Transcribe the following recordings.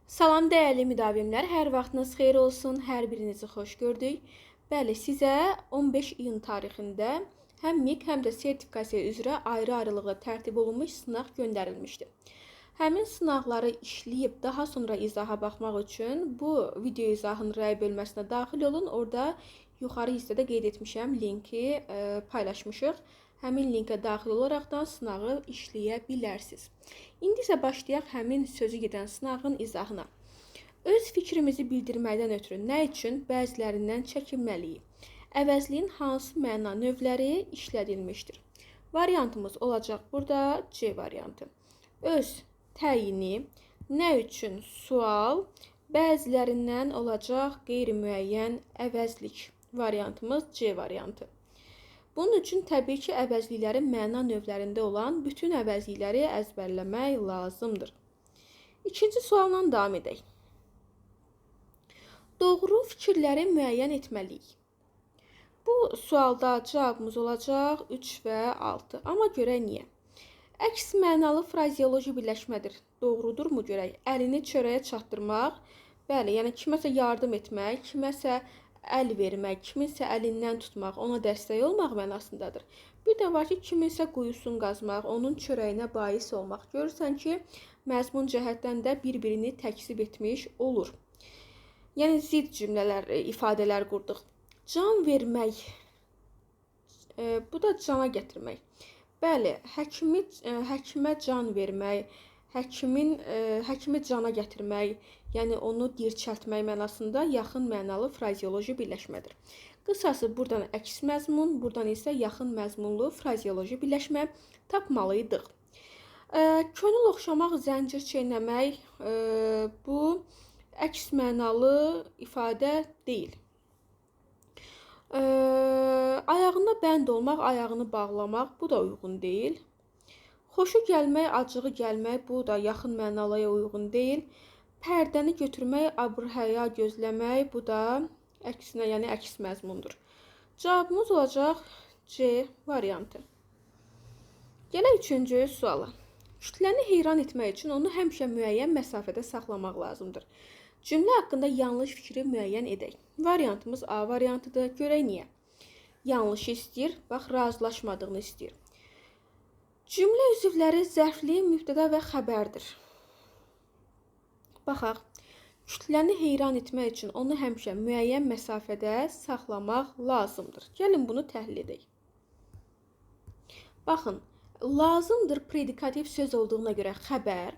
Salam dəyərli müdavimlər, hər vaxtınız xeyir olsun, hər birinizi xoş gördük. Bəli, sizə 15 iyun tarixində həm MİQ, həm də sertifikasiya üzrə ayrı-ayrılıqda tərtib olunmuş sınaq göndərilmişdi. Həmin sınaqları işləyib daha sonra izaha baxmaq üçün bu video izahın rəy bölməsinə daxil olun. Orada yuxarı hissədə qeyd etmişəm, linki paylaşmışıq. Həmin linkə daxil olaraqdan sınağı işləyə bilərsiniz. İndi isə başlayaq həmin sözü gedən sınağın izahına. Öz fikrimizi bildirməkdən ötürü nə üçün bəzilərindən çəkinməliyik? Əvəzliyin hansı məna növləri işlədilmişdir? Variantımız olacaq burada C variantı. Öz təyini, nə üçün sual, bəzilərindən olacaq qeyri-müəyyən əvəzlik. Variantımız C variantı. Bunun üçün təbii ki, əvəzliklərin məna növlərində olan bütün əvəzlikləri əzbərləmək lazımdır. İkinci sualla davam edək. Doğru fikirləri müəyyən etməliyik. Bu sualda cavabımız olacaq 3 və 6. Amma görək niyə? Əks mənalı frazeoloji birləşmədir. Doğrudurmu görək? Əlini çörəyə çatdırmaq, bəli, yəni kiməsə yardım etmək, kiməsə əl vermək, kiminsə əlindən tutmaq, ona dəstək olmaq mənasındadır. Bir də var ki, kiminsə quyusunu qazmaq, onun çörəyinə bais olmaq. Görürsən ki, məzmun cəhətdən də bir-birini təksib etmiş olur. Yəni, zid cümlələr, ifadələr qurduq. Can vermək, bu da cana gətirmək. Bəli, həkimə can vermək, həkimi cana gətirmək, yəni onu dirçəltmək mənasında yaxın mənalı frazeoloji birləşmədir. Qısası buradan əks məzmun, buradan isə yaxın məzmunlu frazeoloji birləşmə tapmalıydıq. Könül oxşamaq, zəncir çeynəmək, bu əks mənalı ifadə deyil. Ayağına bənd olmaq, ayağını bağlamaq, bu da uyğun deyil. Xoşu gəlmək, acığı gəlmək, bu da yaxın mənalıya uyğun deyil. Pərdəni götürmək, abır-həya gözləmək, bu da əksinə, yəni əks məzmundur. Cavabımız olacaq C variantı. Gələk üçüncü suala. Kütləni heyran etmək üçün onu həmişə müəyyən məsafədə saxlamaq lazımdır. Cümlə haqqında yanlış fikri müəyyən edək. Variantımız A variantıdır. Görək niyə? Yanlış istəyir, bax, razılaşmadığını istəyir. Cümlə üzvləri zərfli, mübtəda və xəbərdir. Baxaq, kütləni heyran etmək üçün onu həmişə müəyyən məsafədə saxlamaq lazımdır. Gəlin bunu təhlil edək. Baxın, lazımdır predikativ söz olduğuna görə xəbər,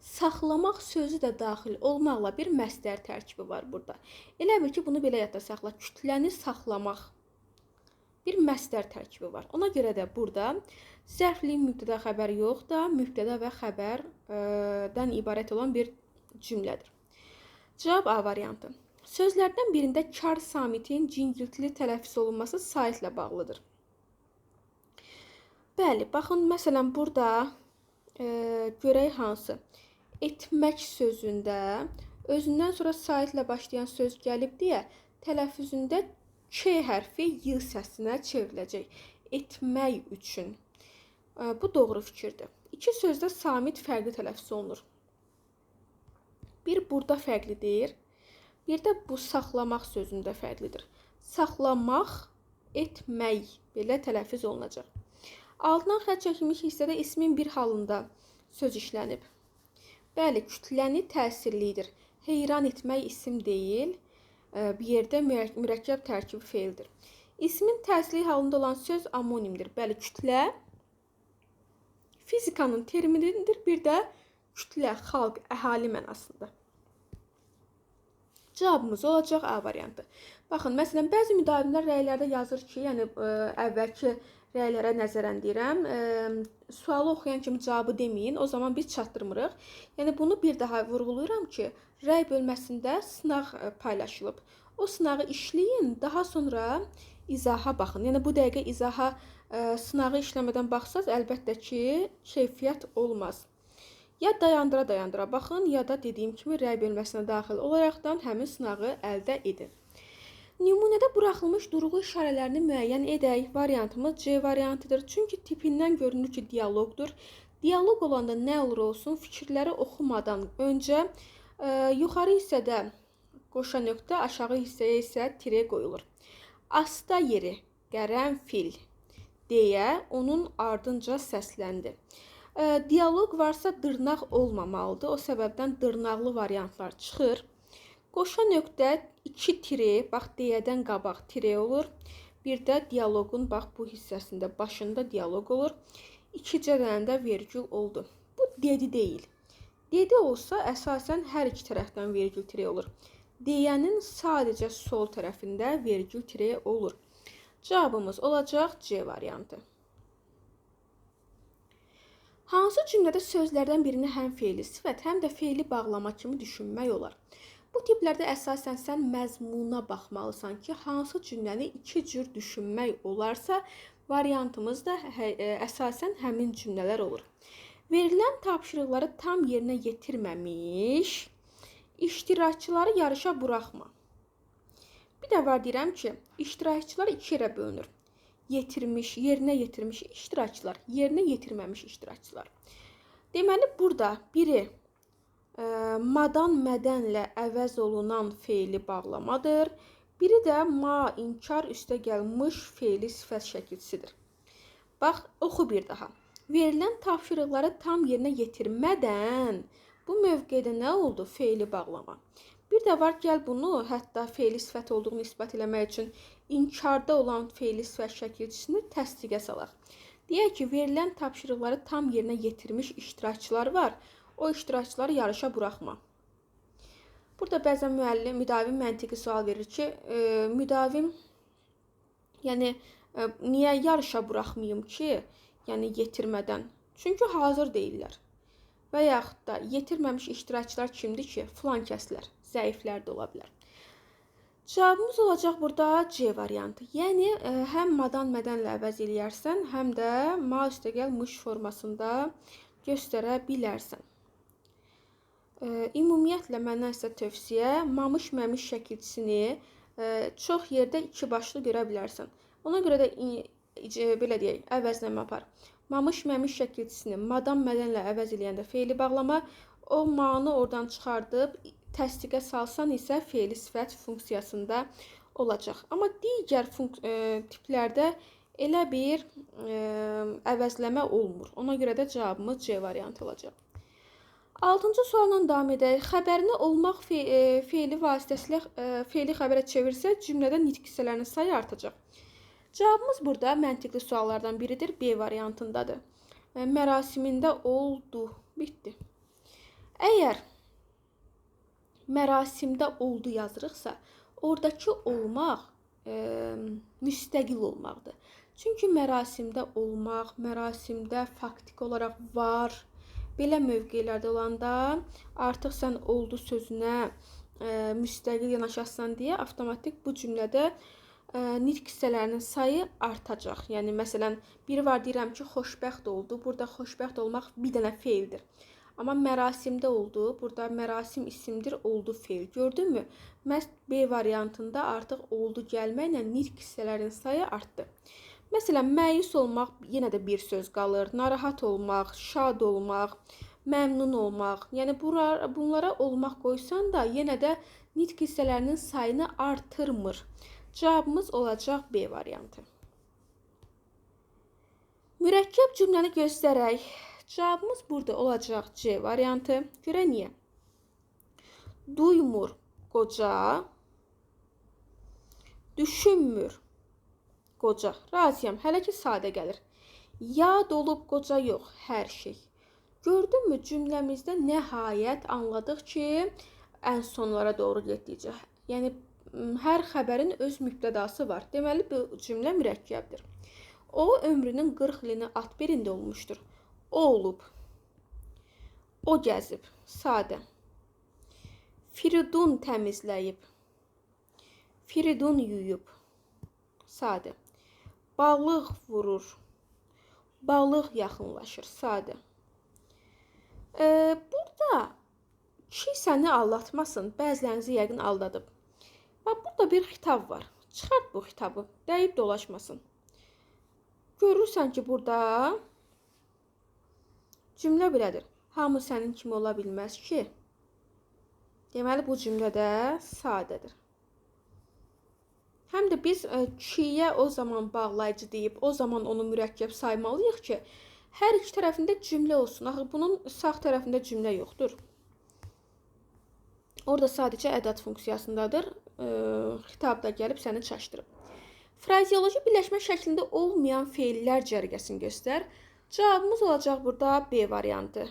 saxlamaq sözü də daxil olmaqla bir məsdər tərkibi var burada. Elə bil ki, bunu belə yadda saxla, kütləni saxlamaq bir məsdər tərkibi var. Ona görə də burada zərfli mübtəda xəbər yox da, mübtəda və xəbərdən ibarət olan bir cümlədir. Cavab A variantı. Sözlərdən birində kar samitin cingiltili tələffüz olunması saitlə bağlıdır. Bəli, baxın, məsələn, burada görək hansı. Etmək sözündə özündən sonra saitlə başlayan söz gəlib deyə tələffüzündə K hərfi Y səsinə çevriləcək. Etmək üçün. Bu doğru fikirdir. İki sözdə samit fərqli tələffüz olunur. Bir burada fərqlidir, bir də bu saxlamaq sözündə fərqlidir. Saxlamaq, etmək belə tələffüz olunacaq. Altından xətt çəkilmiş hissədə ismin bir halında söz işlənib. Bəli, kütləni təsirlidir. Heyran etmək isim deyil, bir yerdə mürəkkəb tərkibi feildir. İsmin təsirli halında olan söz amonimdir. Bəli, kütlə fizikanın terminidir, bir də kütlə, xalq, əhali mənasında. Cavabımız olacaq A variantı. Baxın, məsələn, bəzi müdavimlər rəylərdə yazır ki, yəni əvvəlki rəylərə nəzərən deyirəm, sualı oxuyan kimi cavabı deməyin, o zaman biz çatdırmırıq. Yəni, bunu bir daha vurğulayıram ki, rəy bölməsində sınaq paylaşılıb. O sınağı işləyin, daha sonra izaha baxın. Yəni, bu dəqiqə izaha sınağı işləmədən baxsaz, əlbəttə ki, keyfiyyət olmaz. Ya dayandıra baxın, ya da dediyim kimi rəy bölməsinə daxil olaraqdan həmin sınağı əldə edin. Nümunədə buraxılmış durğu işarələrini müəyyən edək. Variantımız C variantıdır. Çünki tipindən görünür ki, dialoqdur. Dialoq olanda nə olur olsun, fikirləri oxumadan öncə Yuxarı hissədə qoşa nöqtə, aşağı hissəyə isə tire qoyulur. Asta yeri, qərənfil deyə onun ardınca səsləndi. Dialoq varsa dırnaq olmamalıdır. O səbəbdən dırnaqlı variantlar çıxır. Qoşa nöqtə 2 tire, bax deyədən qabaq tire olur. Bir də dialoqun bax bu hissəsində başında dialoq olur. 2 dənə də vergül oldu. Bu dedi deyil. Dedi olsa əsasən hər iki tərəfdən vergül tire olur. Deyənin sadəcə sol tərəfində vergül tire olur. Cavabımız olacaq C variantı. Hansı cümlədə sözlərdən birini həm fe'li sifət, həm də fe'li bağlama kimi düşünmək olar? Bu tiplərdə əsasən sən məzmuna baxmalısan ki, hansı cümləni iki cür düşünmək olarsa, variantımız da əsasən həmin cümlələr olur. Verilən tapşırıqları tam yerinə yetirməmiş, iştirakçıları yarışa buraxma. Bir də var deyirəm ki, iştirakçılar iki yerə bölünür. Yetirmiş, yerinə yetirmiş iştirakçılar, yerinə yetirməmiş iştirakçılar. Deməli, burada biri madan mədənlə əvəz olunan fe'li bağlamadır. Biri də ma, inkar üstə gəlmiş fe'li sifət şəkilçisidir. Bax, oxu bir daha. Verilən tapşırıqları tam yerinə yetirmədən bu mövqedə nə oldu? Fe'li bağlama. Bir də var, gəl bunu hətta fe'li sifət olduğunu isbat eləmək üçün inkarda olan fe'li sifət şəkilçisini təsdiqə salaq. Deyək ki, verilən tapşırıqları tam yerinə yetirmiş iştirakçılar var. O iştirakçıları yarışa buraxma. Burada bəzən müdavim məntiqi sual verir ki, müdavim yəni niyə yarışa buraxmayım ki, yəni yetirmədən? Çünki hazır deyirlər. Və yaxud da yetirməmiş iştirakçılar kimdir ki? Filan kəslər, zəiflər də ola bilər. Cavabımız olacaq burada C variantı. Yəni, həm madan mədənlə əvəz eləyərsən, həm də ma üstə gəlmiş formasında göstərə bilərsən. Ümumiyyətlə, məndən sizə tövsiyə, mamış məmiş şəkilçisini çox yerdə iki başlı görə bilərsən. Ona görə də belə deyək, əvəzləmə apar. Mamış məmiş şəkilçisini madan mədənlə əvəz eləyəndə fe'li bağlama, o ma'nı oradan çıxardıb təsdiqə salsan isə fe'li sifət funksiyasında olacaq. Amma digər tiplərdə elə bir əvəzləmə olmur. Ona görə də cavabımız C variantı olacaq. 6-cı sualla davam edək. Xəbərini olmaq fe'li vasitəsilə fe'li xəbərə çevirsə, cümlədə nitq hissələrinin sayı artacaq. Cavabımız burada məntiqli suallardan biridir. B variantındadır. Mərasimində oldu. Bitdi. Əgər mərasimdə oldu yazırıqsa, oradakı olmaq müstəqil olmaqdır. Çünki mərasimdə olmaq, mərasimdə faktik olaraq var, belə mövqelərdə olanda artıq sən oldu sözünə müstəqil yanaşasan deyə avtomatik bu cümlədə nitq hissələrinin sayı artacaq. Yəni, məsələn, biri var deyirəm ki, xoşbəxt oldu. Burada xoşbəxt olmaq bir dənə fe'ldir. Amma mərasimdə oldu. Burada mərasim isimdir, oldu fe'l. Gördünmü? Məhz B variantında artıq oldu gəlməklə nitq hissələrinin sayı artdı. Məsələn, məyus olmaq yenə də bir söz qalır. Narahat olmaq, şad olmaq, məmnun olmaq. Yəni, bunlara olmaq qoysan da yenə də nitq hissələrinin sayını artırmır. Cavabımız olacaq B variantı. Mürəkkəb cümləni göstərək. Cavabımız burada olacaq C variantı. Görə niyə? Duymur qoca, düşünmür qoca. Razıyam, hələ ki sadə gəlir. Yad olub qoca yox, hər şey. Gördünmü, cümləmizdə nəhayət anladıq ki, ən sonlara doğru getdikcə. Yəni, hər xəbərin öz mübtədası var. Deməli, bu cümlə mürəkkəbdir. O, ömrünün 40 ilini at belində olmuşdur. O olub. O gəzib. Sadə. Firidun təmizləyib. Firidun yuyub. Sadə. Balıq vurur. Balıq yaxınlaşır. Sadə. Burada ki, səni aldatmasın. Bəzilərinizi yəqin aldadıb. Bax, burada bir xitab var. Çıxart bu xitabı. Dəyib dolaşmasın. Görürsən ki, burada cümlə belədir. Hamı sənin kimi ola bilməz ki. Deməli, bu cümlə də sadədir. Həm də biz kiyə o zaman bağlayıcı deyib, o zaman onu mürəkkəb saymalıyıq ki, hər iki tərəfində cümlə olsun. Axı, bunun sağ tərəfində cümlə yoxdur. Orada sadəcə ədad funksiyasındadır. Xitabda gəlib səni çaşdırıb. Frazeoloji birləşmə şəklində olmayan feillər cərgəsini göstər. Cavabımız olacaq burada B variantı.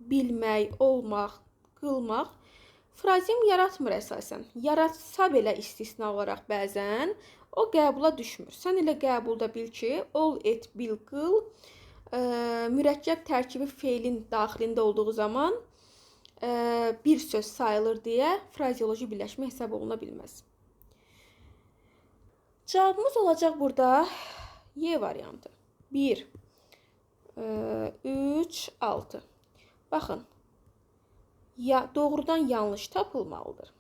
Bilmək, olmaq, qılmaq. Frazem yaratmır əsasən. Yaratsa belə istisna olaraq bəzən o qəbula düşmür. Sən elə qəbulda bil ki, ol, et, bil, qıl mürəkkəb tərkibi feilin daxilində olduğu zaman bir söz sayılır deyə frazeoloji birləşmə hesab oluna bilməz. Cavabımız olacaq burada Y variantı. 1, 3, 6. Baxın. Doğrudan yanlış tapılmalıdır.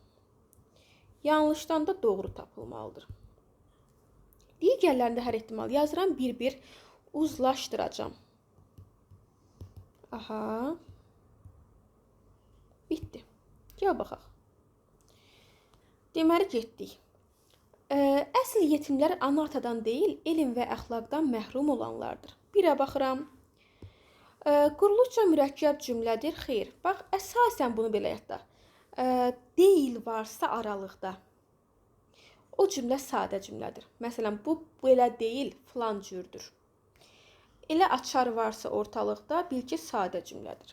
Yanlışdan da doğru tapılmalıdır. Digərlərində hər ehtimal yazıram, bir-bir uzlaşdıracağam. Aha. Bitdi. Gəl baxaq. Deməli, getdik. Əsl yetimlər ana-atadan deyil, elm və əxlaqdan məhrum olanlardır. Birə baxıram. Quruluşca mürəkkəb cümlədir. Xeyr. Bax, əsasən bunu belə yadda. Deyil varsa aralıqda. O cümlə sadə cümlədir. Məsələn, bu belə deyil, filan cürdür. Elə açar varsa ortalıqda, bil ki, sadə cümlədir.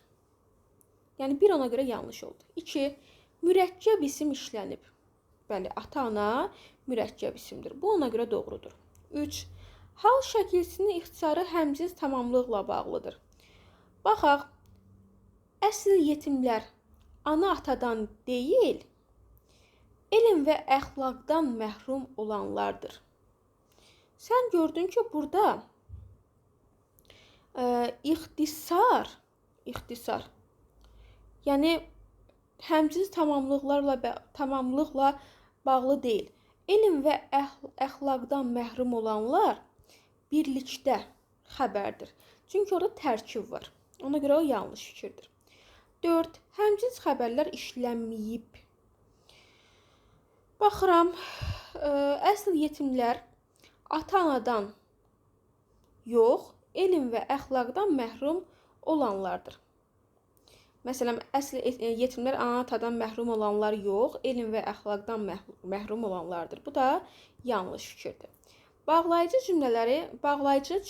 Yəni, bir ona görə yanlış oldu. 2. Mürəkkəb isim işlənib. Bəli, ata-ana mürəkkəb isimdir. Bu ona görə doğrudur. 3. Hal şəkilsinin ixtisarı həmcins tamamlıqla bağlıdır. Baxaq, əsl yetimlər ana-atadan deyil, elm və əxlaqdan məhrum olanlardır. Sən gördün ki, burada ixtisar, yəni həmcins tamamlıqla bağlı deyil. Elm və əxlaqdan məhrum olanlar birlikdə xəbərdir. Çünki orada tərkib var. Ona görə o yanlış fikirdir. 4. Həmcins xəbərlər işlənməyib. Baxıram, əsl yetimlər ata-anadan yox, elm və əxlaqdan məhrum olanlardır. Məsələn, əsl yetimlər ana-atadan məhrum olanlar yox, elm və əxlaqdan məhrum olanlardır. Bu da yanlış fikirdir. Bağlayıcı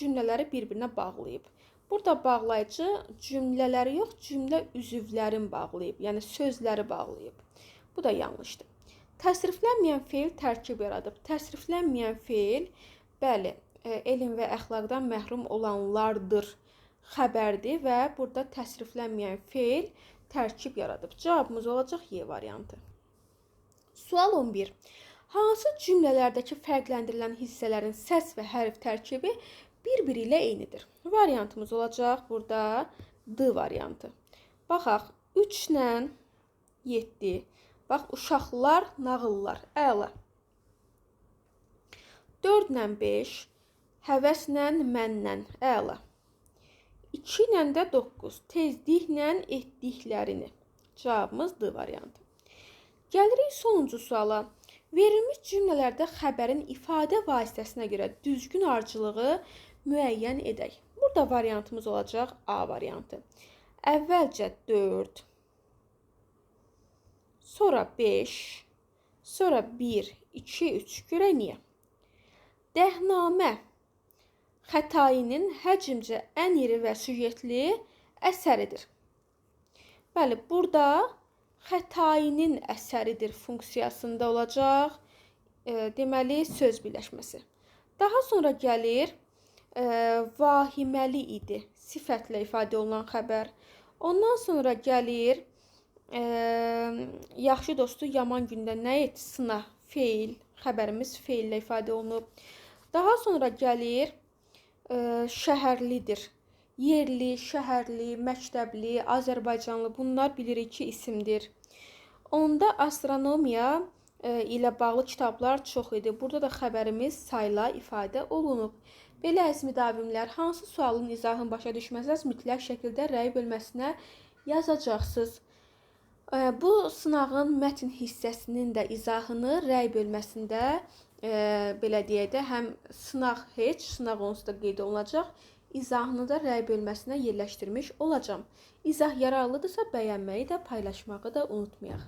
cümlələri bir-birinə bağlayıb. Burada bağlayıcı cümlələri yox, cümlə üzvlərin bağlayıb, yəni sözləri bağlayıb. Bu da yanlışdır. Təsriflənməyən feil tərkib yaradıb. Təsriflənməyən feil, bəli, elm və əxlaqdan məhrum olanlardır xəbərdir və burada təsriflənməyən feil tərkib yaradıb. Cavabımız olacaq Y variantı. Sual 11. Hansı cümlələrdəki fərqləndirilən hissələrin səs və hərf tərkibi bir-biri ilə eynidir? Variantımız olacaq burada D variantı. Baxaq, 3 ilə 7. Bax, uşaqlar, nağıllar. Əla. 4 ilə 5. Həvəslə, mənlə. Əla. 2 ilə də 9. Tezliklə etdiklərini. Cavabımız D variantı. Gəlirik sonuncu suala. Verilmiş cümlələrdə xəbərin ifadə vasitəsinə görə düzgün ardıcılığı müəyyən edək. Burada variantımız olacaq A variantı. Əvvəlcə 4, sonra 5, sonra 1, 2, 3. Görək niyə? Dəhnamə Xətainin həcmcə ən iri və süjetli əsəridir. Bəli, burada Xətainin əsəridir funksiyasında olacaq, deməli, söz birləşməsi. Daha sonra gəlir vahiməli idi, sifətlə ifadə olunan xəbər. Ondan sonra gəlir yaxşı dostu yaman gündə nə et? Sına, feil, xəbərimiz feillə ifadə olunub. Daha sonra gəlir şəhərlidir. Yerli, şəhərli, məktəbli, Azərbaycanlı, bunlar bilirik ki, isimdir. Onda astronomiya ilə bağlı kitablar çox idi. Burada da xəbərimiz sayla ifadə olunub. Belə əziz müdavimlər, hansı sualın izahını başa düşməsəz, mütləq şəkildə rəy bölməsinə yazacaqsınız. Bu sınağın mətn hissəsinin də izahını rəy bölməsində belə deyək də, həm sınaq heç, sınaq onsuz da qeyd olunacaq, izahını da rəy bölməsinə yerləşdirmiş olacağam. İzah yararlıdırsa bəyənməyi də, paylaşmağı da unutmayaq.